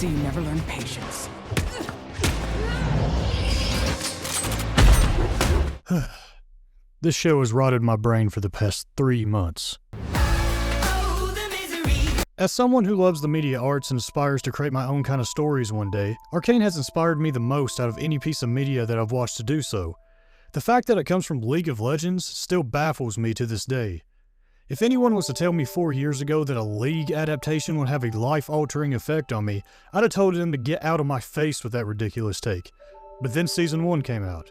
So you never learn patience. This show has rotted my brain for the past 3 months. As someone who loves the media arts and aspires to create my own kind of stories one day, Arcane has inspired me the most out of any piece of media that I've watched to do so. The fact that it comes from League of Legends still baffles me to this day. If anyone was to tell me 4 years ago that a League adaptation would have a life-altering effect on me, I'd have told them to get out of my face with that ridiculous take. But then Season 1 came out.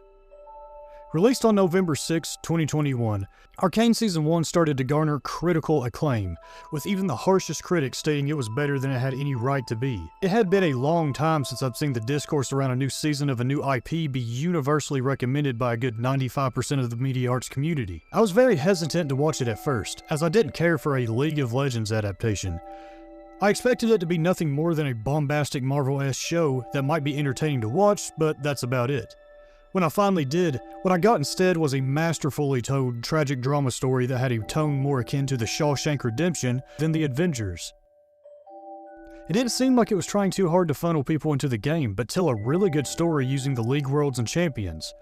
Released on November 6, 2021, Arcane Season 1 started to garner critical acclaim, with even the harshest critics stating it was better than it had any right to be. It had been a long time since I've seen the discourse around a new season of a new IP be universally recommended by a good 95% of the media arts community. I was very hesitant to watch it at first, as I didn't care for a League of Legends adaptation. I expected it to be nothing more than a bombastic Marvel-esque show that might be entertaining to watch, but that's about it. When I finally did, what I got instead was a masterfully told tragic drama story that had a tone more akin to the Shawshank Redemption than the Avengers. It didn't seem like it was trying too hard to funnel people into the game, but tell a really good story using the League worlds and champions.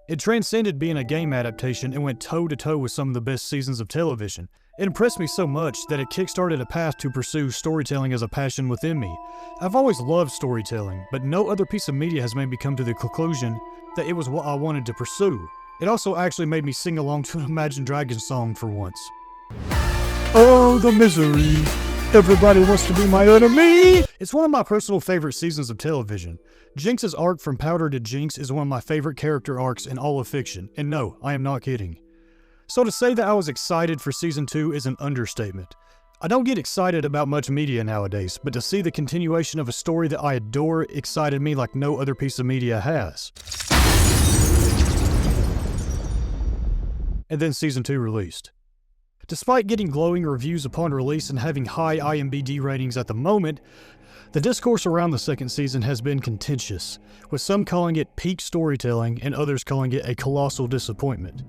It transcended being a game adaptation and went toe-to-toe with some of the best seasons of television. It impressed me so much that it kickstarted a path to pursue storytelling as a passion within me. I've always loved storytelling, but no other piece of media has made me come to the conclusion that it was what I wanted to pursue. It also actually made me sing along to an Imagine Dragons song for once. Oh, the misery. Everybody wants to be my enemy. It's one of my personal favorite seasons of television. Jinx's arc from Powder to Jinx is one of my favorite character arcs in all of fiction, and no, I am not kidding. So to say that I was excited for Season 2 is an understatement. I don't get excited about much media nowadays, but to see the continuation of a story that I adore excited me like no other piece of media has. And then Season 2 released. Despite getting glowing reviews upon release and having high IMDb ratings at the moment, the discourse around the second season has been contentious, with some calling it peak storytelling and others calling it a colossal disappointment.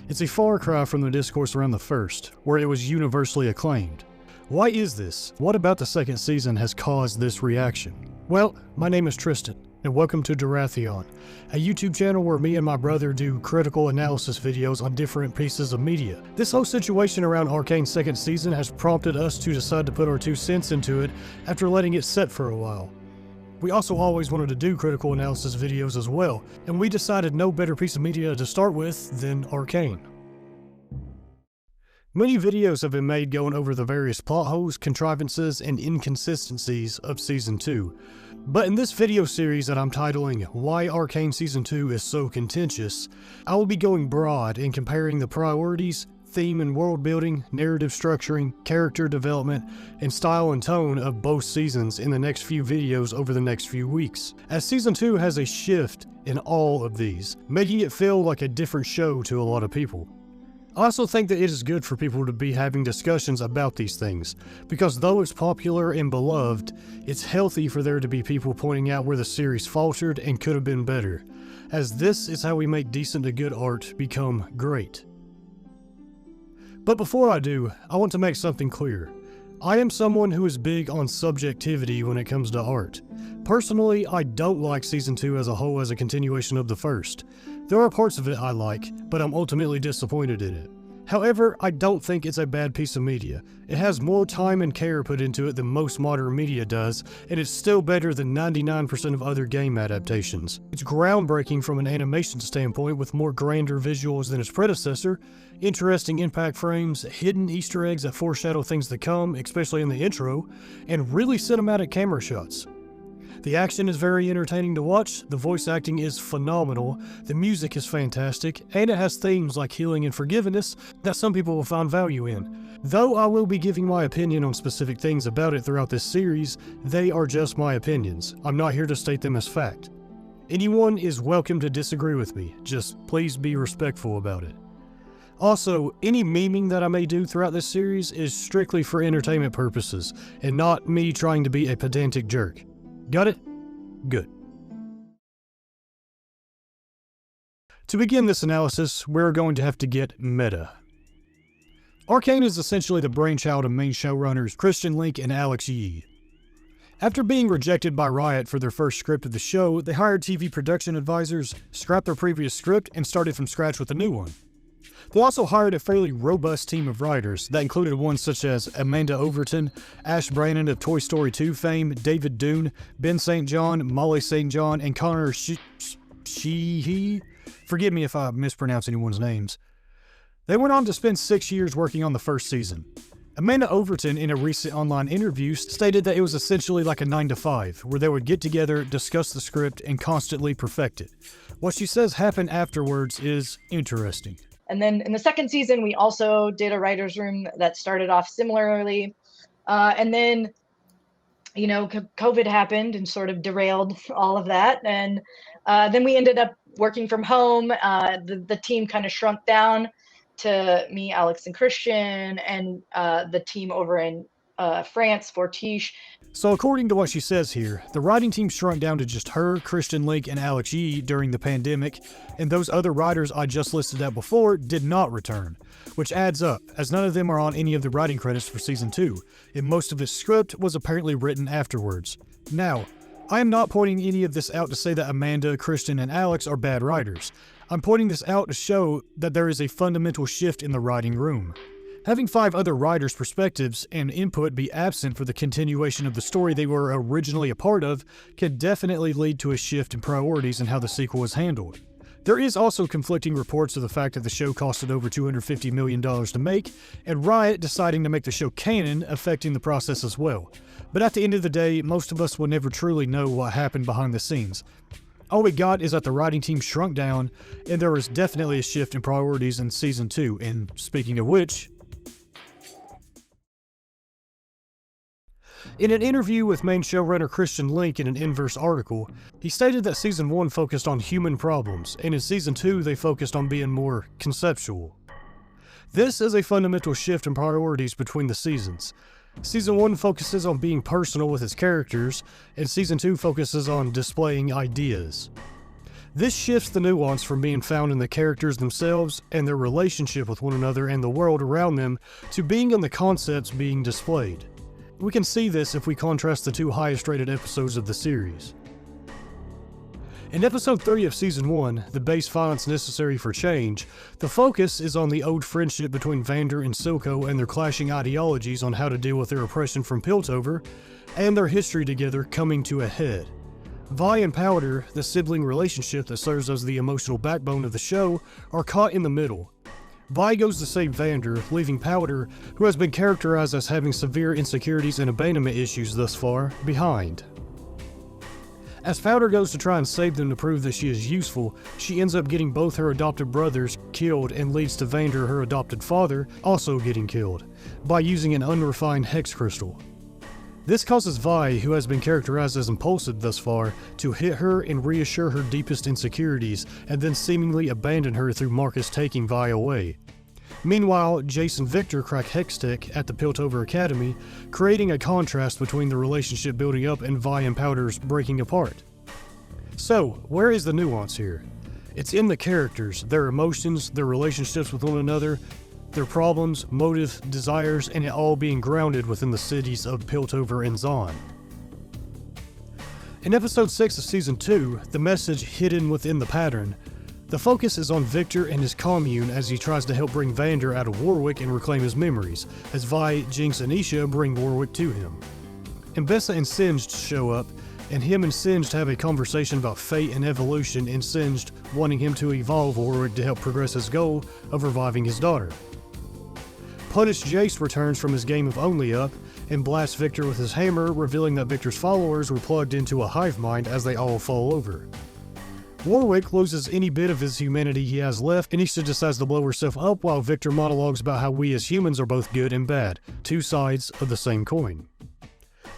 It's a far cry from the discourse around the first, where it was universally acclaimed. Why is this? What about the second season has caused this reaction? Well, my name is Tristan, and welcome to Durathion, a YouTube channel where me and my brother do critical analysis videos on different pieces of media. This whole situation around Arcane's second season has prompted us to decide to put our 2 cents into it after letting it set for a while. We also always wanted to do critical analysis videos as well, and we decided no better piece of media to start with than Arcane. Many videos have been made going over the various plot holes, contrivances, and inconsistencies of Season 2. But in this video series that I'm titling Why Arcane Season 2 is So Contentious, I will be going broad in comparing the priorities, theme and world building, narrative structuring, character development, and style and tone of both seasons in the next few videos over the next few weeks, as Season 2 has a shift in all of these, making it feel like a different show to a lot of people. I also think that it is good for people to be having discussions about these things, because though it's popular and beloved, it's healthy for there to be people pointing out where the series faltered and could have been better, as this is how we make decent to good art become great. But before I do, I want to make something clear. I am someone who is big on subjectivity when it comes to art. Personally, I don't like Season 2 as a whole as a continuation of the first. There are parts of it I like, but I'm ultimately disappointed in it. However, I don't think it's a bad piece of media. It has more time and care put into it than most modern media does, and it's still better than 99% of other game adaptations. It's groundbreaking from an animation standpoint with more grander visuals than its predecessor, interesting impact frames, hidden Easter eggs that foreshadow things to come, especially in the intro, and really cinematic camera shots. The action is very entertaining to watch, the voice acting is phenomenal, the music is fantastic, and it has themes like healing and forgiveness that some people will find value in. Though I will be giving my opinion on specific things about it throughout this series, they are just my opinions. I'm not here to state them as fact. Anyone is welcome to disagree with me, just please be respectful about it. Also, any memeing that I may do throughout this series is strictly for entertainment purposes, and not me trying to be a pedantic jerk. Got it? Good. To begin this analysis, we're going to have to get meta. Arcane is essentially the brainchild of main showrunners Christian Link and Alex Yee. After being rejected by Riot for their first script of the show, they hired TV production advisors, scrapped their previous script, and started from scratch with a new one. They also hired a fairly robust team of writers that included ones such as Amanda Overton, Ash Brannon of Toy Story 2 fame, David Dune, Ben St. John, Molly St. John, and Connor Sheehy. Forgive me if I mispronounce anyone's names. They went on to spend 6 years working on the first season. Amanda Overton, in a recent online interview, stated that it was essentially like a 9-to-5, where they would get together, discuss the script, and constantly perfect it. What she says happened afterwards is interesting. And then in the second season, we also did a writer's room that started off similarly. And then, COVID happened and sort of derailed all of that. And then we ended up working from home. The team kind of shrunk down to me, Alex, and Christian, and the team over in France, Fortiche. So according to what she says here, the writing team shrunk down to just her, Christian Link, and Alex Yee during the pandemic, and those other writers I just listed out before did not return, which adds up, as none of them are on any of the writing credits for Season 2, and most of the script was apparently written afterwards. Now, I am not pointing any of this out to say that Amanda, Christian, and Alex are bad writers. I'm pointing this out to show that there is a fundamental shift in the writing room. Having 5 other writers' perspectives and input be absent for the continuation of the story they were originally a part of can definitely lead to a shift in priorities in how the sequel is handled. There is also conflicting reports of the fact that the show costed over $250 million to make, and Riot deciding to make the show canon affecting the process as well. But at the end of the day, most of us will never truly know what happened behind the scenes. All we got is that the writing team shrunk down, and there was definitely a shift in priorities in Season 2, and speaking of which, in an interview with main showrunner Christian Link in an Inverse article, he stated that Season 1 focused on human problems, and in Season 2 they focused on being more conceptual. This is a fundamental shift in priorities between the seasons. Season 1 focuses on being personal with its characters, and Season 2 focuses on displaying ideas. This shifts the nuance from being found in the characters themselves and their relationship with one another and the world around them to being in the concepts being displayed. We can see this if we contrast the 2 highest rated episodes of the series. In episode 3 of Season 1, The Base Violence Necessary for Change, the focus is on the old friendship between Vander and Silco and their clashing ideologies on how to deal with their oppression from Piltover, and their history together coming to a head. Vi and Powder, the sibling relationship that serves as the emotional backbone of the show, are caught in the middle. Vi goes to save Vander, leaving Powder, who has been characterized as having severe insecurities and abandonment issues thus far, behind. As Powder goes to try and save them to prove that she is useful, she ends up getting both her adopted brothers killed and leads to Vander, her adopted father, also getting killed, by using an unrefined hex crystal. This causes Vi, who has been characterized as impulsive thus far, to hit her and reassure her deepest insecurities, and then seemingly abandon her through Marcus taking Vi away. Meanwhile, Jace and Victor crack Hextech at the Piltover Academy, creating a contrast between the relationship building up and Vi and Powder's breaking apart. So, where is the nuance here? It's in the characters, their emotions, their relationships with one another, their problems, motive, desires, and it all being grounded within the cities of Piltover and Zaun. In episode 6 of Season 2, the message hidden within the pattern, the focus is on Victor and his commune as he tries to help bring Vander out of Warwick and reclaim his memories, as Vi, Jinx, and Isha bring Warwick to him. Mbessa and Singed show up, and him and Singed have a conversation about fate and evolution, and Singed wanting him to evolve Warwick to help progress his goal of reviving his daughter. Punished Jace returns from his game of Only Up, and blasts Victor with his hammer, revealing that Victor's followers were plugged into a hive mind as they all fall over. Warwick loses any bit of his humanity he has left, and Isha decides to blow herself up while Victor monologues about how we as humans are both good and bad, 2 sides of the same coin.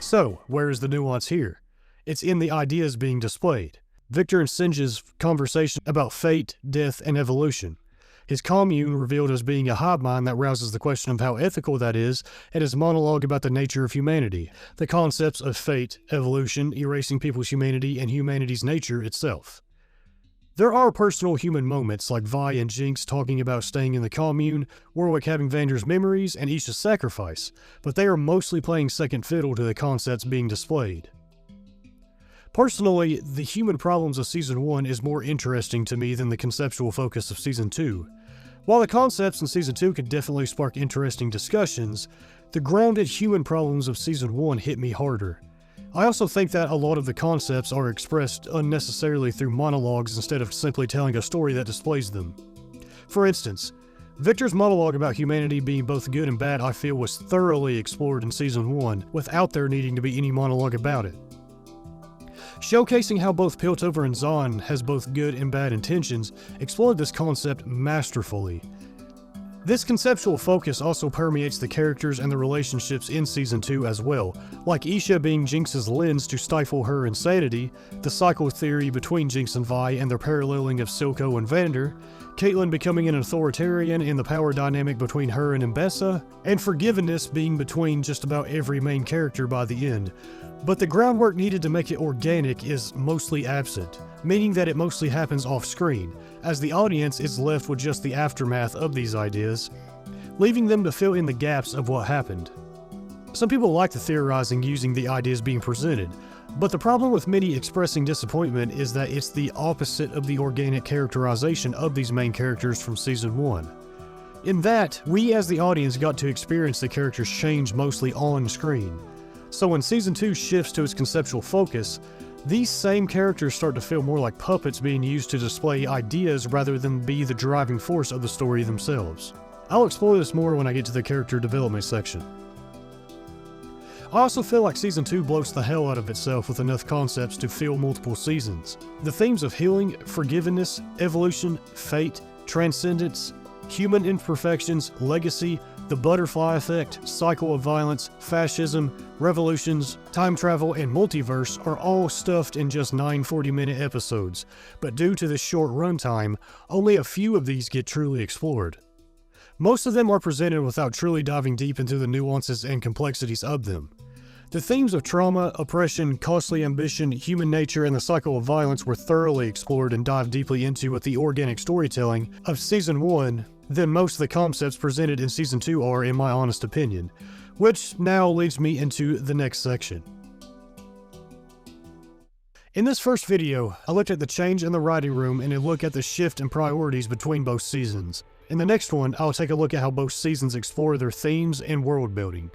So, where is the nuance here? It's in the ideas being displayed. Victor and Singed's conversation about fate, death, and evolution. His commune revealed as being a hive mind that rouses the question of how ethical that is, and his monologue about the nature of humanity, the concepts of fate, evolution, erasing people's humanity, and humanity's nature itself. There are personal human moments like Vi and Jinx talking about staying in the commune, Warwick having Vander's memories, and Isha's sacrifice, but they are mostly playing second fiddle to the concepts being displayed. Personally, the human problems of Season 1 is more interesting to me than the conceptual focus of Season 2. While the concepts in Season 2 could definitely spark interesting discussions, the grounded human problems of Season 1 hit me harder. I also think that a lot of the concepts are expressed unnecessarily through monologues instead of simply telling a story that displays them. For instance, Victor's monologue about humanity being both good and bad I feel was thoroughly explored in Season 1 without there needing to be any monologue about it. Showcasing how both Piltover and Zahn has both good and bad intentions explored this concept masterfully. This conceptual focus also permeates the characters and the relationships in Season 2 as well, like Isha being Jinx's lens to stifle her insanity, the cycle theory between Jinx and Vi and their paralleling of Silco and Vander, Caitlyn becoming an authoritarian in the power dynamic between her and Mbessa, and forgiveness being between just about every main character by the end. But the groundwork needed to make it organic is mostly absent, meaning that it mostly happens off-screen, as the audience is left with just the aftermath of these ideas, leaving them to fill in the gaps of what happened. Some people like the theorizing using the ideas being presented, but the problem with many expressing disappointment is that it's the opposite of the organic characterization of these main characters from Season 1. In that, we as the audience got to experience the characters change mostly on screen. So when Season 2 shifts to its conceptual focus, these same characters start to feel more like puppets being used to display ideas rather than be the driving force of the story themselves. I'll explore this more when I get to the character development section. I also feel like Season 2 bloats the hell out of itself with enough concepts to fill multiple seasons. The themes of healing, forgiveness, evolution, fate, transcendence, human imperfections, legacy, the butterfly effect, cycle of violence, fascism, revolutions, time travel, and multiverse are all stuffed in just 9 40-minute episodes, but due to the short runtime, only a few of these get truly explored. Most of them are presented without truly diving deep into the nuances and complexities of them. The themes of trauma, oppression, costly ambition, human nature, and the cycle of violence were thoroughly explored and dived deeply into with the organic storytelling of Season 1 than most of the concepts presented in Season 2 are, in my honest opinion, which now leads me into the next section. In this first video, I looked at the change in the writing room and a look at the shift in priorities between both seasons. In the next one, I'll take a look at how both seasons explore their themes and world building.